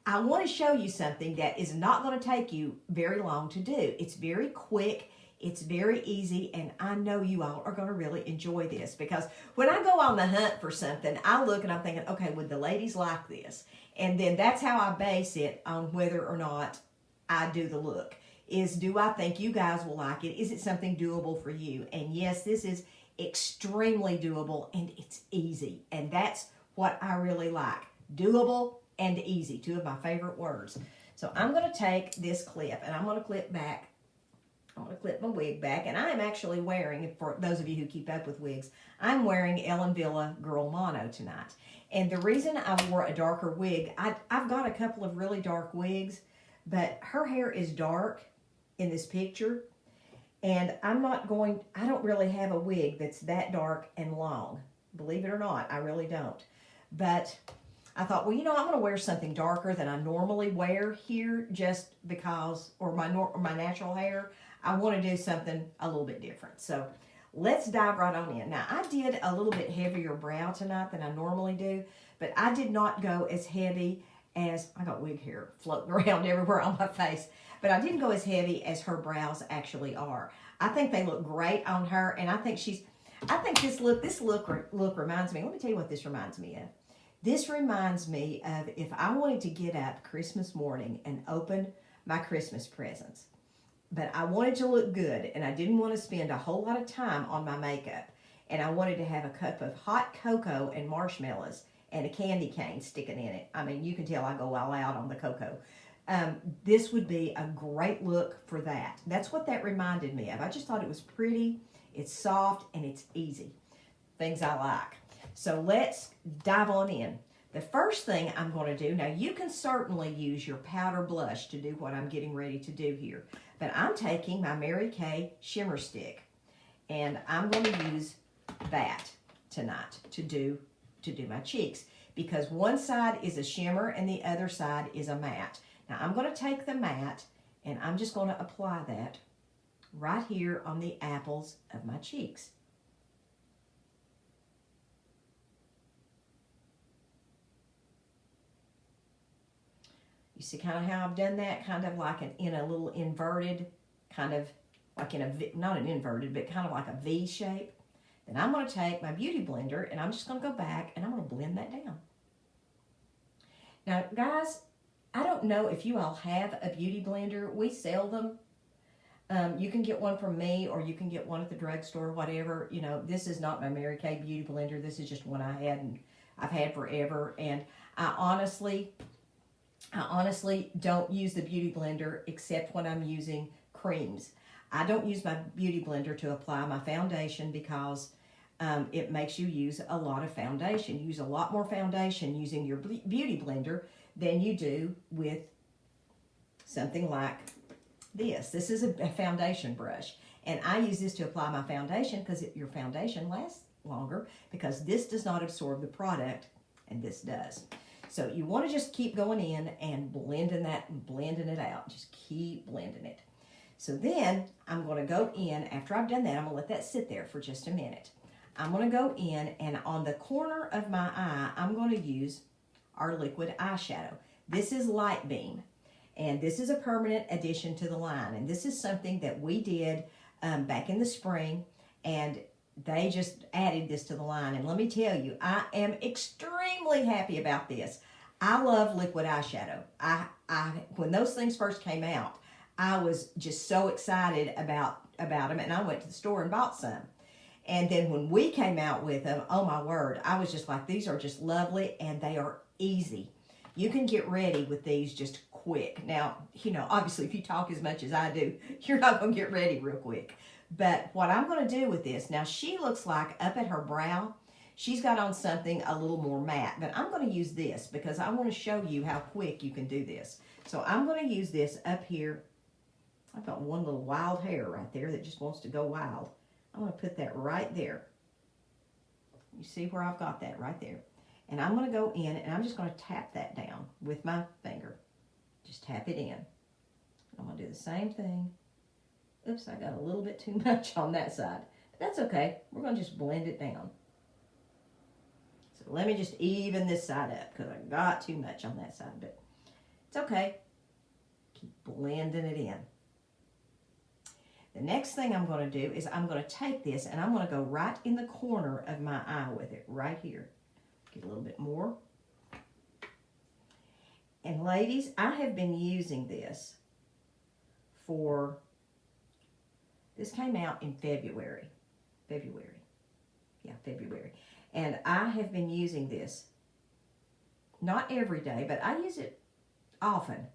I want to show you something that is not going to take you very long to do. It's very quick. It's very easy, and I know you all are going to really enjoy this, because when I go on the hunt for something, I look and I'm thinking, okay, would the ladies like this? And then that's how I base it on whether or not I do the look. Is, do I think you guys will like it? Is it something doable for you? And yes, this is extremely doable, and it's easy. And that's what I really like. Doable and easy, two of my favorite words. So I'm going to take this clip, and I'm going to clip back. I'm going to clip my wig back, and I am actually wearing, for those of you who keep up with wigs, I'm wearing Ellen Villa Girl Mono tonight. And the reason I wore a darker wig, I've got a couple of really dark wigs, but her hair is dark in this picture, and I don't really have a wig that's that dark and long. Believe it or not, I really don't. But I thought, well, you know, I'm going to wear something darker than I normally wear here, just because, or my natural hair. I want to do something a little bit different. So let's dive right on in. Now, I did a little bit heavier brow tonight than I normally do, but I did not go as heavy as, I got wig hair floating around everywhere on my face, but I didn't go as heavy as her brows actually are. I think they look great on her, and I think this look reminds me, let me tell you what this reminds me of. This reminds me of if I wanted to get up Christmas morning and open my Christmas presents, but I wanted to look good, and I didn't want to spend a whole lot of time on my makeup, and I wanted to have a cup of hot cocoa and marshmallows and a candy cane sticking in it. I mean, you can tell I go all out on the cocoa. This would be a great look for that. That's what that reminded me of. I just thought it was pretty, it's soft, and it's easy. Things I like. So let's dive on in. The first thing I'm going to do, now you can certainly use your powder blush to do what I'm getting ready to do here, but I'm taking my Mary Kay shimmer stick, and I'm going to use that tonight to do my cheeks, because one side is a shimmer and the other side is a matte. Now I'm going to take the matte, and I'm just going to apply that right here on the apples of my cheeks. You see kind of how I've done that, kind of like in a little inverted, kind of like in a, not an inverted, but kind of like a V shape. Then I'm going to take my Beauty Blender, and I'm just going to go back, and I'm going to blend that down. Now, guys, I don't know if you all have a Beauty Blender. We sell them. You can get one from me, or you can get one at the drugstore, whatever. You know, this is not my Mary Kay Beauty Blender. This is just one I had, and I've had forever. And I honestly don't use the Beauty Blender except when I'm using creams. I don't use my Beauty Blender to apply my foundation, because it makes you use a lot of foundation. You use a lot more foundation using your Beauty Blender than you do with something like this. This is a foundation brush, and I use this to apply my foundation, because your foundation lasts longer, because this does not absorb the product and this does. So you want to just keep going in and blending that and blending it out. Just keep blending it. So then I'm going to go in, after I've done that, I'm going to let that sit there for just a minute. I'm going to go in, and on the corner of my eye, I'm going to use our liquid eyeshadow. This is Light Beam, and this is a permanent addition to the line. And this is something that we did back in the spring, and they just added this to the line. And let me tell you, I am extremely happy about this. I love liquid eyeshadow. When those things first came out, I was just so excited about them, and I went to the store and bought some. And then when we came out with them, oh my word, I was just like, these are just lovely, and they are easy. You can get ready with these just quick. Now, you know, obviously if you talk as much as I do, you're not going to get ready real quick. But what I'm going to do with this, now she looks like up at her brow, she's got on something a little more matte, but I'm going to use this because I want to show you how quick you can do this. So I'm going to use this up here. I've got one little wild hair right there that just wants to go wild. I'm going to put that right there. You see where I've got that right there. And I'm going to go in, and I'm just going to tap that down with my finger. Just tap it in. I'm going to do the same thing. Oops, I got a little bit too much on that side. But that's okay. We're going to just blend it down. So let me just even this side up, because I got too much on that side. But It's okay. Keep blending it in. The next thing I'm going to do is I'm going to take this and I'm going to go right in the corner of my eye with it, right here. Get a little bit more. And ladies, I have been using this this came out in February. Yeah, February. And I have been using this, not every day, but I use it often.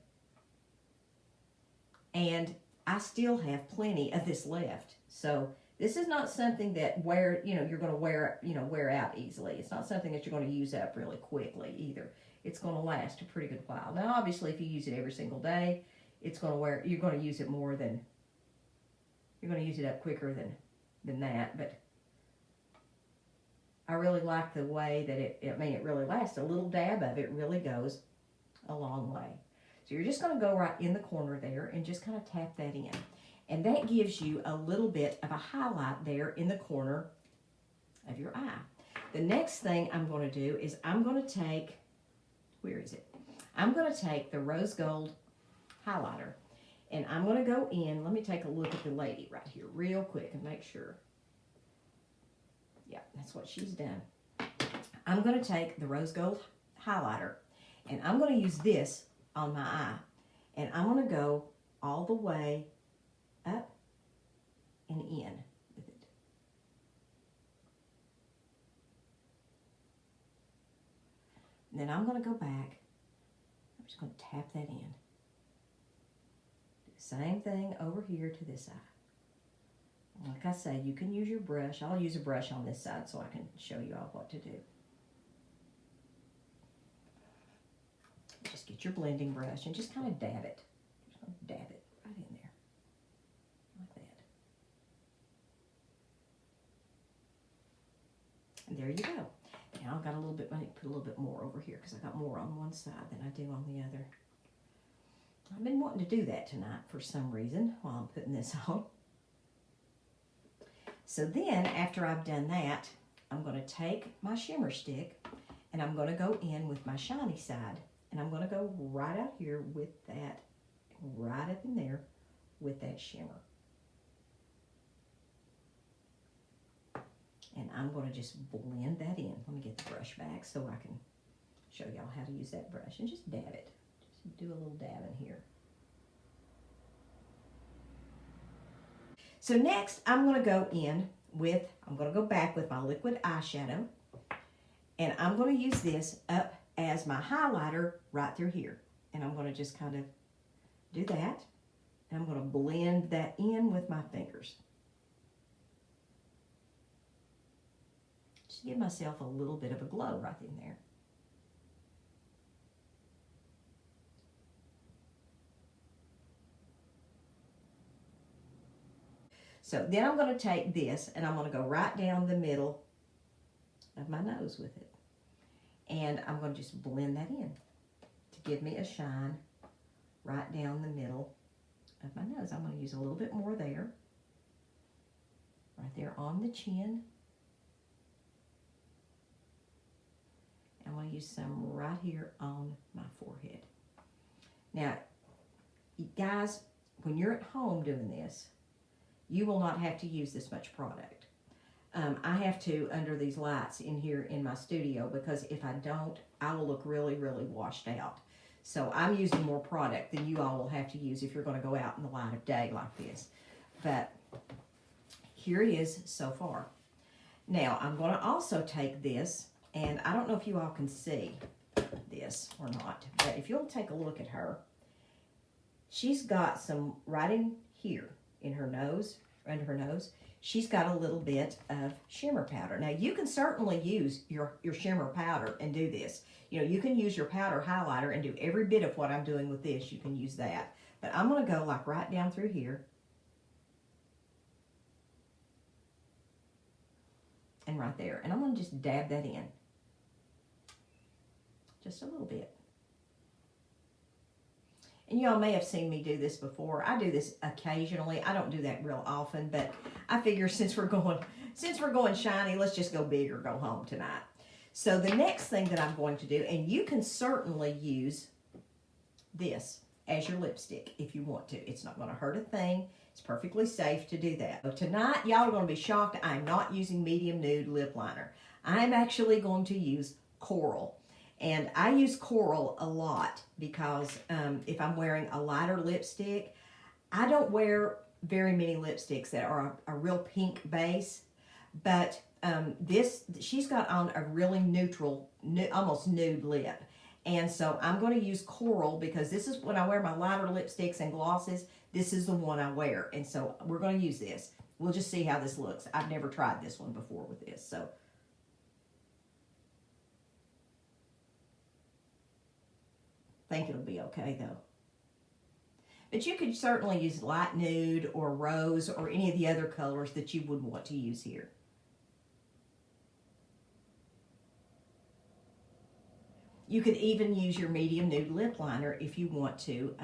And I still have plenty of this left. So this is not something that you're going to wear out easily. It's not something that you're going to use up really quickly either. It's going to last a pretty good while. Now, obviously, if you use it every single day, you're going to use it more than, you're going to use it up quicker than that. But I really like the way that it really lasts. A little dab of it really goes a long way. So you're just going to go right in the corner there and just kind of tap that in. And that gives you a little bit of a highlight there in the corner of your eye. The next thing I'm going to do is I'm going to take, where is it? I'm going to take the rose gold highlighter and I'm going to go in. Let me take a look at the lady right here real quick and make sure. Yeah, that's what she's done. I'm going to take the rose gold highlighter and I'm going to use this on my eye. And I'm going to go all the way up and in with it. And then I'm going to go back. I'm just going to tap that in. Do the same thing over here to this eye. Like I say, you can use your brush. I'll use a brush on this side so I can show you all what to do. Just get your blending brush and just kind of dab it. Just going to dab it right in there. Like that. And there you go. Now I've got a little bit, I need to put a little bit more over here because I got more on one side than I do on the other. I've been wanting to do that tonight for some reason while I'm putting this on. So then after I've done that, I'm going to take my shimmer stick and I'm going to go in with my shiny side. And I'm going to go right out here with that, right up in there with that shimmer. And I'm going to just blend that in. Let me get the brush back so I can show y'all how to use that brush. And just dab it. Just do a little dab in here. So next, I'm going to go in with, I'm going to go back with my liquid eyeshadow. And I'm going to use this up as my highlighter right through here. And I'm going to just kind of do that. And I'm going to blend that in with my fingers. Just give myself a little bit of a glow right in there. So then I'm going to take this and I'm going to go right down the middle of my nose with it. And I'm going to just blend that in to give me a shine right down the middle of my nose. I'm going to use a little bit more there. Right there on the chin. I'm going to use some right here on my forehead. Now, guys, when you're at home doing this, you will not have to use this much product. I have to under these lights in here in my studio because if I don't, I will look really, really washed out. So I'm using more product than you all will have to use if you're going to go out in the light of day like this. But here it is so far. Now, I'm going to also take this, and I don't know if you all can see this or not, but if you'll take a look at her, she's got some right in here in her nose, under her nose. She's got a little bit of shimmer powder. Now, you can certainly use your shimmer powder and do this. You know, you can use your powder highlighter and do every bit of what I'm doing with this. You can use that. But I'm going to go like right down through here. And right there. And I'm going to just dab that in. Just a little bit. And you all may have seen me do this before. I do this occasionally. I don't do that real often, but I figure since we're going shiny, let's just go big or go home tonight. So the next thing that I'm going to do, and you can certainly use this as your lipstick if you want to. It's not going to hurt a thing. It's perfectly safe to do that. So tonight, y'all are going to be shocked. I'm not using medium nude lip liner. I'm actually going to use Coral. And I use Coral a lot because if I'm wearing a lighter lipstick, I don't wear very many lipsticks that are a real pink base. But she's got on a really neutral, almost nude lip. And so I'm going to use Coral because this is when I wear my lighter lipsticks and glosses, this is the one I wear. And so we're going to use this. We'll just see how this looks. I've never tried this one before with this. So I think it'll be okay though. But you could certainly use light nude or rose or any of the other colors that you would want to use here. You could even use your medium nude lip liner if you want to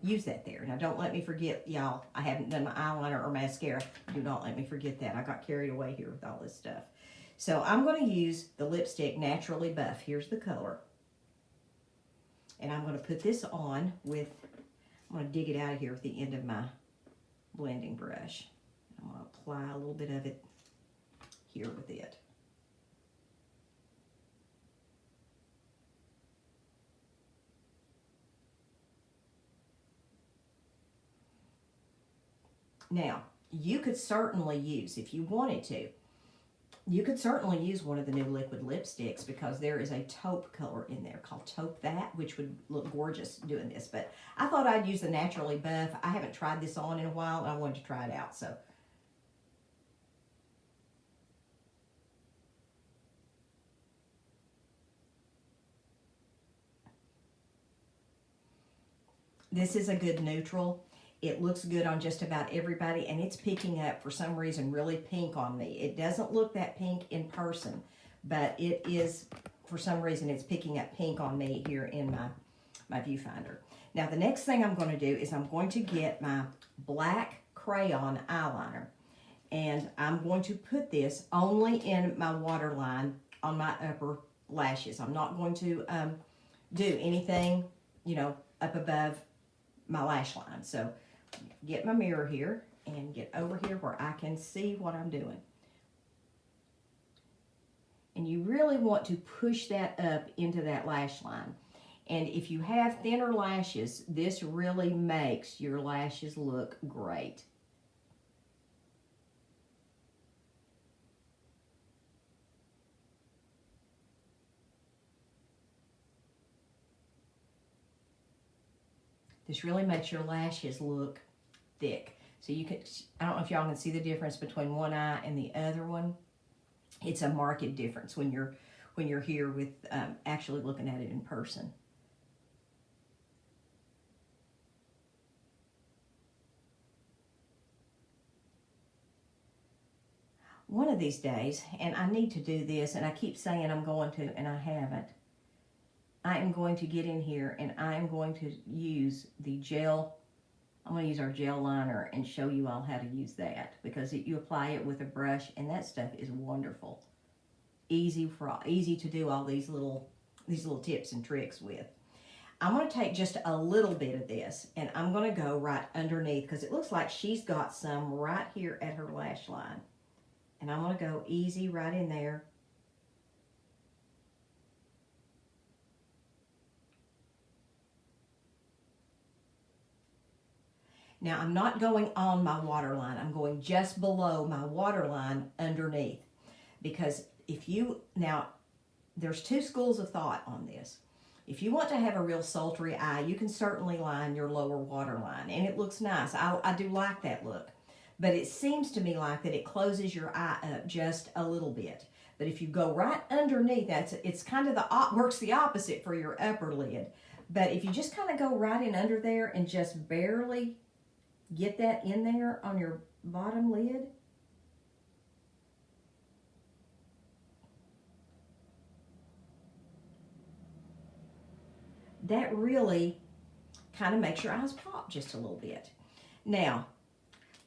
use that there. Now, don't let me forget, y'all, I haven't done my eyeliner or mascara. Do not let me forget that. I got carried away here with all this stuff. So I'm going to use the lipstick Naturally Buff. Here's the color. And I'm going to put this on with, I'm going to dig it out of here with the end of my blending brush. I'm going to apply a little bit of it here with it. Now, you could certainly use, if you wanted to, you could certainly use one of the new liquid lipsticks because there is a taupe color in there called Taupe That, which would look gorgeous doing this. But I thought I'd use the Naturally Buff. I haven't tried this on in a while, and I wanted to try it out. So this is a good neutral. It looks good on just about everybody, and it's picking up, for some reason, really pink on me. It doesn't look that pink in person, but it is, for some reason, it's picking up pink on me here in my viewfinder. Now, the next thing I'm going to do is I'm going to get my black crayon eyeliner, and I'm going to put this only in my waterline on my upper lashes. I'm not going to do anything, you know, up above my lash line. So get my mirror here and get over here where I can see what I'm doing. And you really want to push that up into that lash line. And if you have thinner lashes, this really makes your lashes look great. This really makes your lashes look thick. So you can, I don't know if y'all can see the difference between one eye and the other one. It's a marked difference when you're here with actually looking at it in person. One of these days, and I need to do this, and I keep saying I'm going to, and I haven't, I am going to get in here and I am going to use the gel. I'm going to use our gel liner and show you all how to use that because you apply it with a brush and that stuff is wonderful. Easy to do all these little tips and tricks with. I'm going to take just a little bit of this and I'm going to go right underneath because it looks like she's got some right here at her lash line. And I'm going to go easy right in there. Now, I'm not going on my waterline. I'm going just below my waterline underneath. Because now, there's two schools of thought on this. If you want to have a real sultry eye, you can certainly line your lower waterline. And it looks nice. I do like that look. But it seems to me like that it closes your eye up just a little bit. But if you go right underneath, it's kind of works the opposite for your upper lid. But if you just kind of go right in under there and just barely get that in there on your bottom lid. That really kind of makes your eyes pop just a little bit. Now,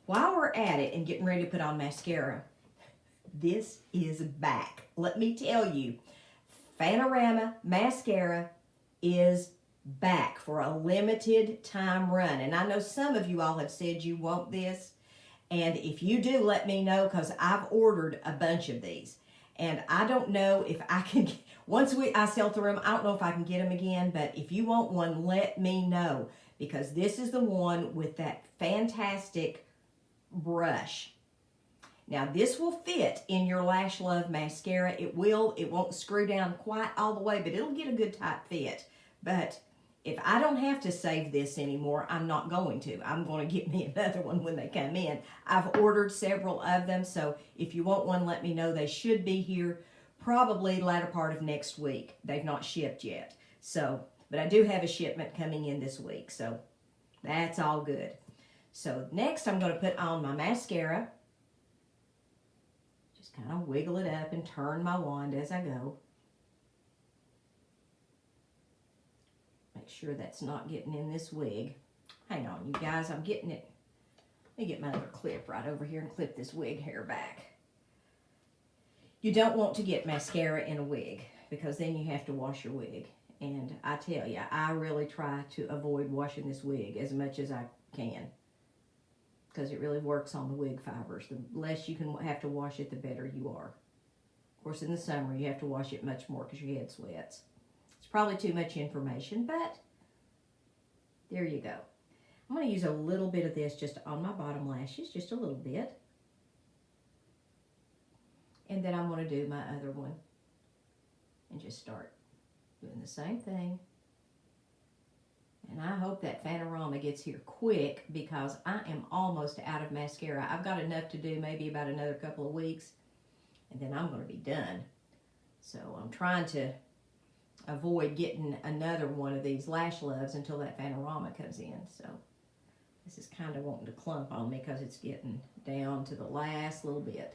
while we're at it and getting ready to put on mascara, this is back. Let me tell you, Panorama mascara is back for a limited time run. And I know some of you all have said you want this. And if you do, let me know, because I've ordered a bunch of these. And I don't know if I can, once I sell through them, I don't know if I can get them again. But if you want one, let me know. Because this is the one with that fantastic brush. Now, this will fit in your Lash Love mascara. It won't screw down quite all the way, but it'll get a good tight fit. But if I don't have to save this anymore, I'm not going to. I'm going to get me another one when they come in. I've ordered several of them, so if you want one, let me know. They should be here probably latter part of next week. They've not shipped yet. So, but I do have a shipment coming in this week, so that's all good. So next I'm going to put on my mascara. Just kind of wiggle it up and turn my wand as I go. Make sure that's not getting in this wig. Hang on, you guys, I'm getting it. Let me get my other clip right over here and clip this wig hair back. You don't want to get mascara in a wig, because then you have to wash your wig. And I tell you, I really try to avoid washing this wig as much as I can, because it really works on the wig fibers. The less you can have to wash it, the better you are. Of course, in the summer, you have to wash it much more because your head sweats. It's probably too much information, but there you go. I'm going to use a little bit of this just on my bottom lashes, just a little bit. And then I'm going to do my other one and just start doing the same thing. And I hope that Fanorama gets here quick, because I am almost out of mascara. I've got enough to do maybe about another couple of weeks, and then I'm going to be done. So I'm trying to avoid getting another one of these Lash Loves until that Fanorama comes in. So this is kind of wanting to clump on me because it's getting down to the last little bit.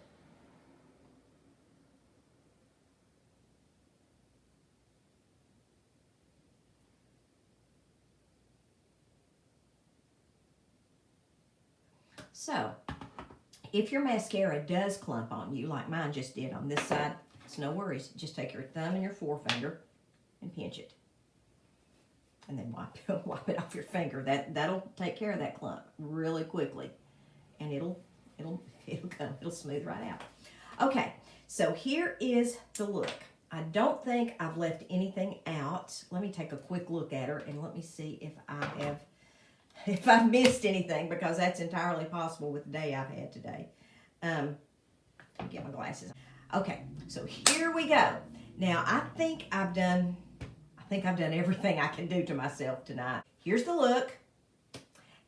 So if your mascara does clump on you, like mine just did on this side, it's no worries. Just take your thumb and your forefinger and pinch it, and then wipe it off your finger. That'll take care of that clump really quickly, and it'll smooth right out. Okay, so here is the look. I don't think I've left anything out. Let me take a quick look at her and let me see if I've missed anything, because that's entirely possible with the day I've had today. Let me get my glasses. Okay, so here we go. Now I think I've done everything I can do to myself tonight. Here's the look.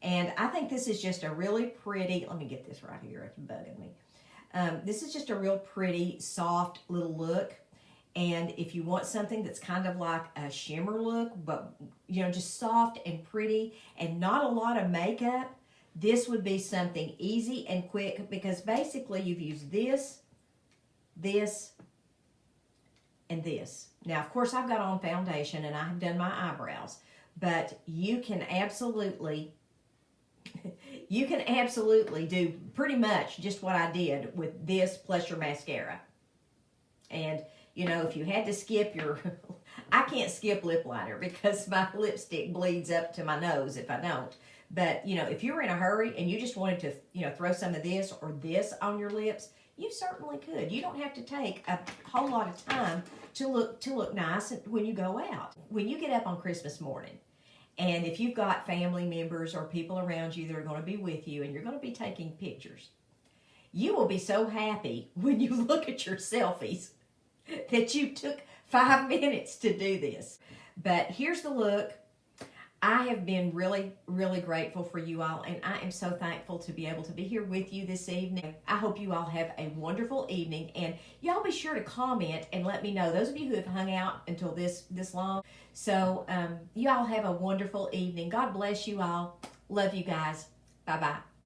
And I think this is just a really pretty, let me get this right here, it's bugging me. This is just a real pretty, soft little look. And if you want something that's kind of like a shimmer look, but just soft and pretty and not a lot of makeup, this would be something easy and quick, because basically you've used this, and this. Now, of course, I've got on foundation and I have done my eyebrows, but you can absolutely do pretty much just what I did with this plus your mascara. And if you had to skip I can't skip lip liner because my lipstick bleeds up to my nose if I don't. But, if you were in a hurry and you just wanted to, throw some of this or this on your lips, you certainly could. You don't have to take a whole lot of time to look nice when you go out. When you get up on Christmas morning, and if you've got family members or people around you that are going to be with you and you're going to be taking pictures, you will be so happy when you look at your selfies that you took 5 minutes to do this. But here's the look. I have been really, really grateful for you all, and I am so thankful to be able to be here with you this evening. I hope you all have a wonderful evening, and y'all be sure to comment and let me know, those of you who have hung out until this long. So you all have a wonderful evening. God bless you all. Love you guys. Bye-bye.